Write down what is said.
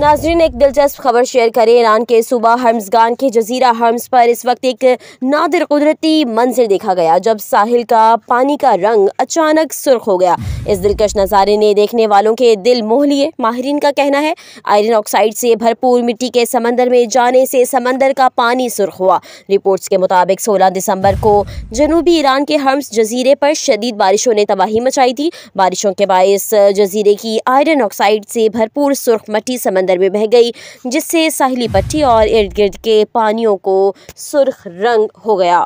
नाजरीन, एक दिलचस्प खबर शेयर करें। ईरान के सूबा हर्मज़गान के जजीरा हर्म्स पर इस वक्त एक नादिर कुदरती मंजर देखा गया जब साहिल का पानी का रंग अचानक सुर्ख हो गया। इस दिलकश नज़ारे ने देखने वालों के दिल मोह लिए। माहिरीन का कहना है आयरन ऑक्साइड से भरपूर मिट्टी के समंदर में जाने से समंदर का पानी सुर्ख हुआ। रिपोर्ट्स के मुताबिक 16 दिसंबर को जनूबी ईरान के हर्म्स जजीरे पर शदीद बारिशों ने तबाही मचाई थी। बारिशों के बायस जजीरे की आयरन ऑक्साइड से भरपूर सुर्ख मट्टी समंदर में बह गई, जिससे साहिली पट्टी और इर्द गिर्द के पानियों को सुर्ख रंग हो गया।